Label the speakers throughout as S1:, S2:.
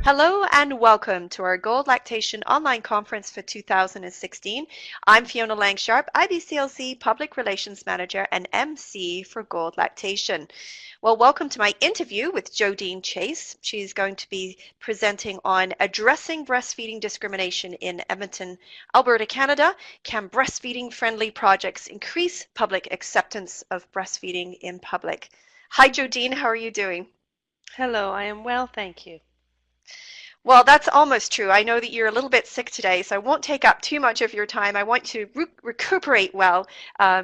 S1: Hello and welcome to our Gold Lactation online conference for 2016. I'm Fiona Langsharp, IBCLC Public Relations Manager and MC for Gold Lactation. Well, welcome to my interview with Jodine Chase. She's going to be presenting on addressing breastfeeding discrimination in Edmonton, Alberta, Canada. Can breastfeeding-friendly projects increase public acceptance of breastfeeding in public? Hi, Jodine. How are you doing?
S2: Hello, I am well, thank you.
S1: Well, that's almost true. I know that you're a little bit sick today, so I won't take up too much of your time. I want to recuperate well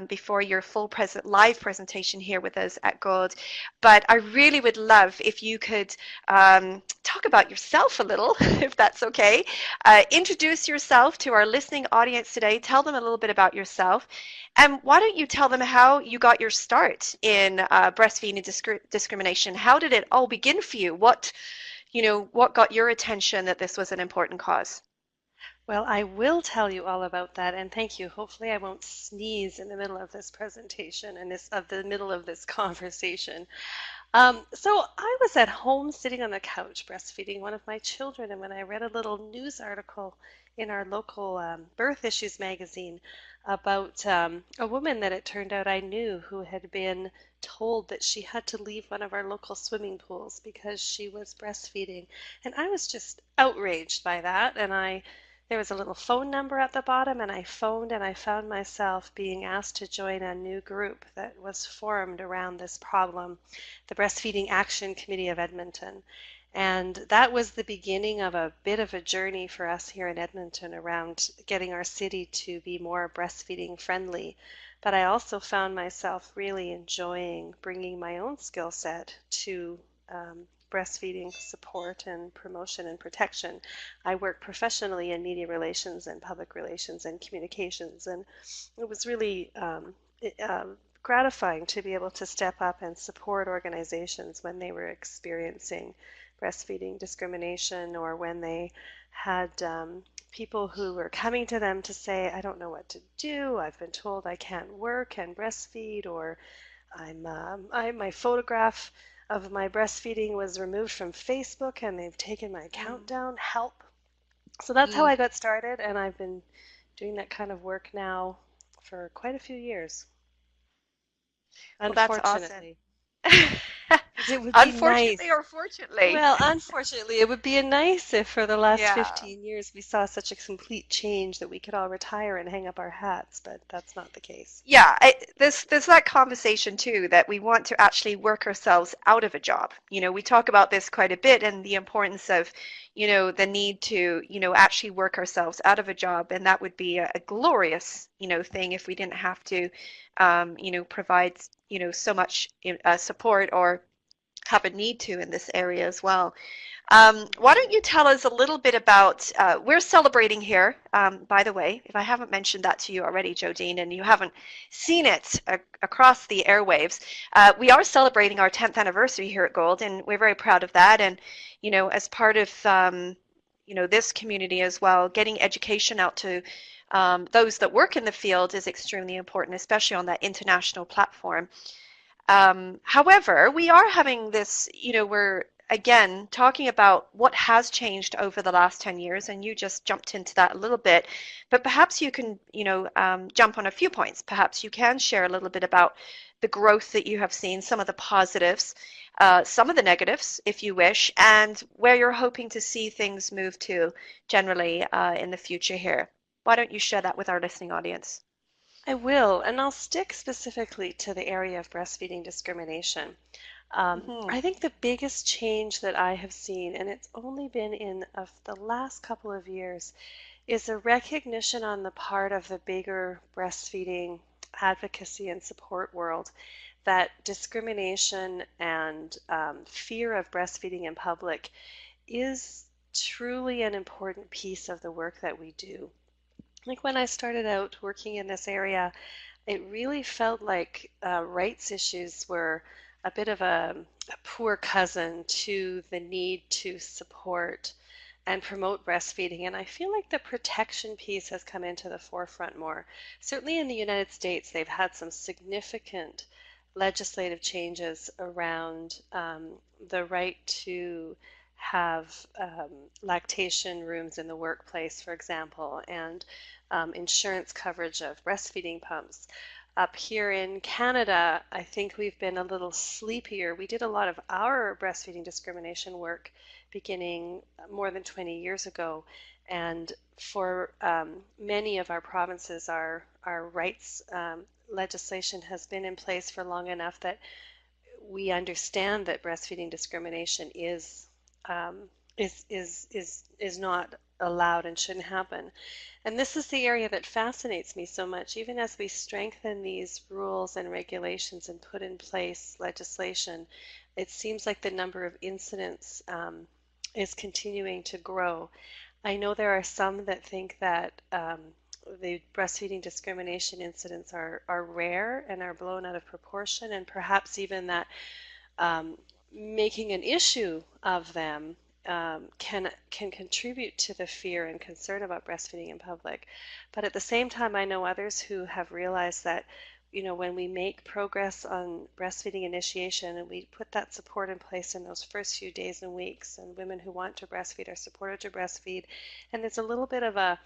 S1: before your full live presentation here with us at Gold. But I really would love if you could talk about yourself a little, if that's okay. Introduce yourself to our listening audience today. Tell them a little bit about yourself. And why don't you tell them how you got your start in breastfeeding discrimination? How did it all begin for you? What got your attention that this was an important cause?
S2: Well, I will tell you all about that, and thank you. Hopefully, I won't sneeze in the middle of this presentation and the middle of this conversation. So I was at home sitting on the couch breastfeeding one of my children, and when I read a little news article in our local Birth Issues magazine about a woman that it turned out I knew who had been told that she had to leave one of our local swimming pools because she was breastfeeding. And I was just outraged by that. There was a little phone number at the bottom, and I phoned and I found myself being asked to join a new group that was formed around this problem, the Breastfeeding Action Committee of Edmonton. And that was the beginning of a bit of a journey for us here in Edmonton around getting our city to be more breastfeeding friendly. But I also found myself really enjoying bringing my own skill set to breastfeeding support and promotion and protection. I work professionally in media relations and public relations and communications, and it was really gratifying to be able to step up and support organizations when they were experiencing breastfeeding discrimination or when they had people who were coming to them to say, I don't know what to do, I've been told I can't work and breastfeed, or my photograph of my breastfeeding was removed from Facebook and they've taken my account
S1: Mm,
S2: down, help. So that's how
S1: mm.
S2: I got started, and I've been doing that kind of work now for quite a few years,
S1: Well, that's awesome.
S2: unfortunately. Because it would be
S1: Unfortunately
S2: nice.
S1: or fortunately.
S2: Well, unfortunately, it would be nice if for the last
S1: Yeah.
S2: 15 years we saw such a complete change that we could all retire and hang up our hats, but that's not the case.
S1: Yeah, there's that conversation too that we want to actually work ourselves out of a job. We talk about this quite a bit and the importance of, the need to, actually work ourselves out of a job, and that would be a glorious, thing if we didn't have to, provide, so much support or have a need to in this area as well. Why don't you tell us a little bit about, we're celebrating here, by the way, if I haven't mentioned that to you already, Jodine, and you haven't seen it across the airwaves, we are celebrating our 10th anniversary here at Gold, and we're very proud of that. And, as part of, this community as well, getting education out to those that work in the field is extremely important, especially on that international platform. However, we are having this, we're again talking about what has changed over the last 10 years, and you just jumped into that a little bit, but perhaps you can, jump on a few points. Perhaps you can share a little bit about the growth that you have seen, some of the positives, some of the negatives, if you wish, and where you're hoping to see things move to generally in the future here. Why don't you share that with our listening audience?
S2: I will, and I'll stick specifically to the area of breastfeeding discrimination.
S1: Hmm.
S2: I think the biggest change that I have seen, and it's only been in of the last couple of years, is a recognition on the part of the bigger breastfeeding advocacy and support world that discrimination and fear of breastfeeding in public is truly an important piece of the work that we do. Like when I started out working in this area, it really felt like rights issues were a bit of a poor cousin to the need to support and promote breastfeeding. And I feel like the protection piece has come into the forefront more. Certainly in the United States, they've had some significant legislative changes around the right to have lactation rooms in the workplace, for example, and insurance coverage of breastfeeding pumps. Up here in Canada, I think we've been a little sleepier. We did a lot of our breastfeeding discrimination work beginning more than 20 years ago. And for many of our provinces, our rights legislation has been in place for long enough that we understand that breastfeeding discrimination um, is not allowed and shouldn't happen. And this is the area that fascinates me so much. Even as we strengthen these rules and regulations and put in place legislation, it seems like the number of incidents is continuing to grow. I know there are some that think that the breastfeeding discrimination incidents are rare and are blown out of proportion, and perhaps even that um, making an issue of them can contribute to the fear and concern about breastfeeding in public. But at the same time, I know others who have realized that, when we make progress on breastfeeding initiation and we put that support in place in those first few days and weeks, and women who want to breastfeed are supported to breastfeed, and there's a little bit of a,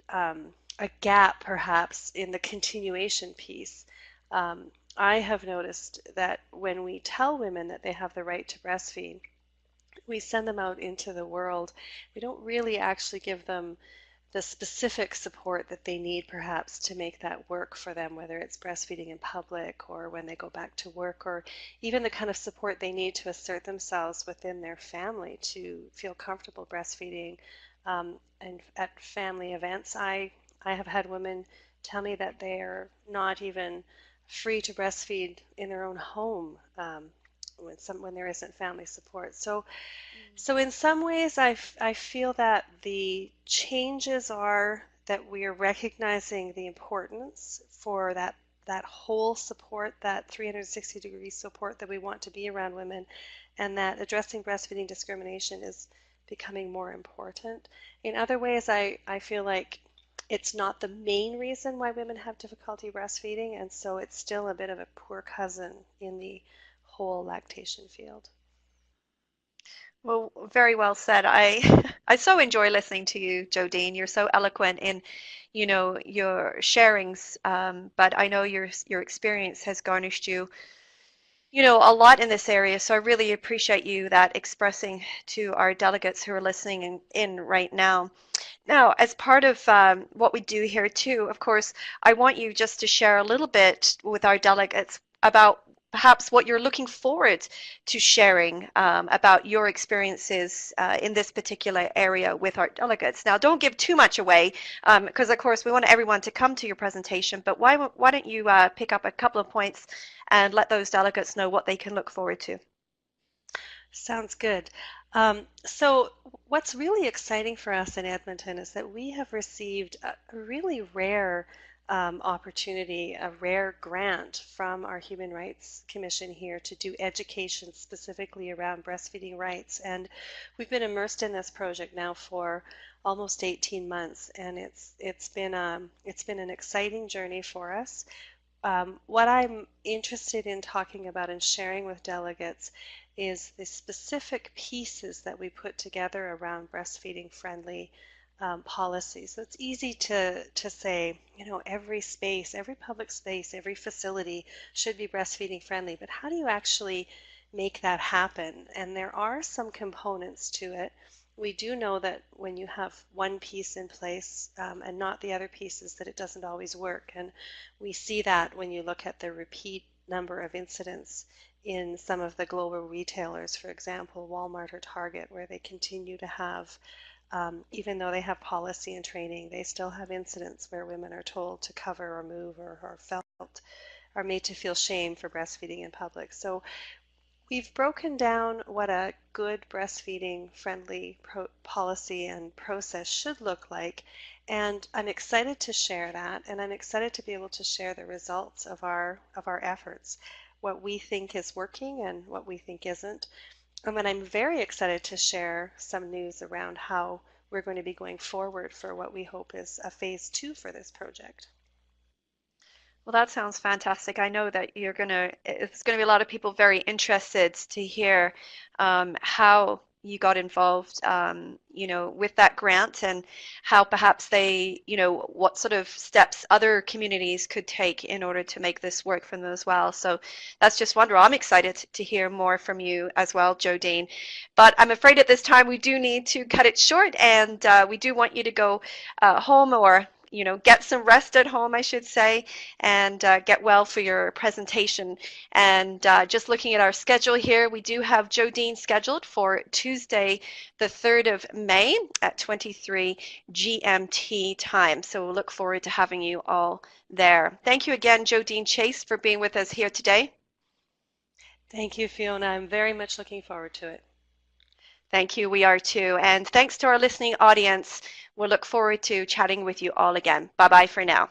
S2: um, a gap perhaps in the continuation piece. I have noticed that when we tell women that they have the right to breastfeed, we send them out into the world. We don't really actually give them the specific support that they need perhaps to make that work for them, whether it's breastfeeding in public or when they go back to work, or even the kind of support they need to assert themselves within their family to feel comfortable breastfeeding. And at family events, I have had women tell me that they're not even free to breastfeed in their own home when there isn't family support. So in some ways, I feel that the changes are that we are recognizing the importance for that whole support, that 360-degree support that we want to be around women, and that addressing breastfeeding discrimination is becoming more important. In other ways, I feel like it's not the main reason why women have difficulty breastfeeding, and so it's still a bit of a poor cousin in the whole lactation field.
S1: Well, very well said. I I so enjoy listening to you, Jodine. You're so eloquent in, your sharings. But I know your experience has garnished you, a lot in this area. So I really appreciate you that expressing to our delegates who are listening in right now. Now, as part of what we do here too, of course, I want you just to share a little bit with our delegates about perhaps what you're looking forward to sharing about your experiences in this particular area with our delegates. Now, don't give too much away because, of course, we want everyone to come to your presentation, but why don't you pick up a couple of points and let those delegates know what they can look forward to?
S2: Sounds good. So what's really exciting for us in Edmonton is that we have received a really rare opportunity, a rare grant from our Human Rights Commission here to do education specifically around breastfeeding rights. And we've been immersed in this project now for almost 18 months, and it's been an exciting journey for us. What I'm interested in talking about and sharing with delegates is the specific pieces that we put together around breastfeeding friendly policies. So it's easy to say, every space, every public space, every facility should be breastfeeding friendly, but how do you actually make that happen? And there are some components to it. We do know that when you have one piece in place and not the other pieces, that it doesn't always work. And we see that when you look at the repeat number of incidents in some of the global retailers, for example, Walmart or Target, where they continue to have, even though they have policy and training, they still have incidents where women are told to cover or move or are felt, are made to feel shame for breastfeeding in public. So we've broken down what a good breastfeeding friendly policy and process should look like, and I'm excited to share that, and I'm excited to be able to share the results of our efforts, what we think is working and what we think isn't. And then I'm very excited to share some news around how we're going to be going forward for what we hope is a phase 2 for this project.
S1: Well, that sounds fantastic. I know that it's going to be a lot of people very interested to hear how you got involved, with that grant, and how perhaps what sort of steps other communities could take in order to make this work for them as well. So that's just wonderful. I'm excited to hear more from you as well, Jodine. But I'm afraid at this time we do need to cut it short, and we do want you to go home, or get some rest at home, I should say, and get well for your presentation. And just looking at our schedule here, we do have Jodine scheduled for Tuesday, the 3rd of May at 23 GMT time. So we'll look forward to having you all there. Thank you again, Jodine Chase, for being with us here today.
S2: Thank you, Fiona. I'm very much looking forward to it.
S1: Thank you. We are too. And thanks to our listening audience. We'll look forward to chatting with you all again. Bye-bye for now.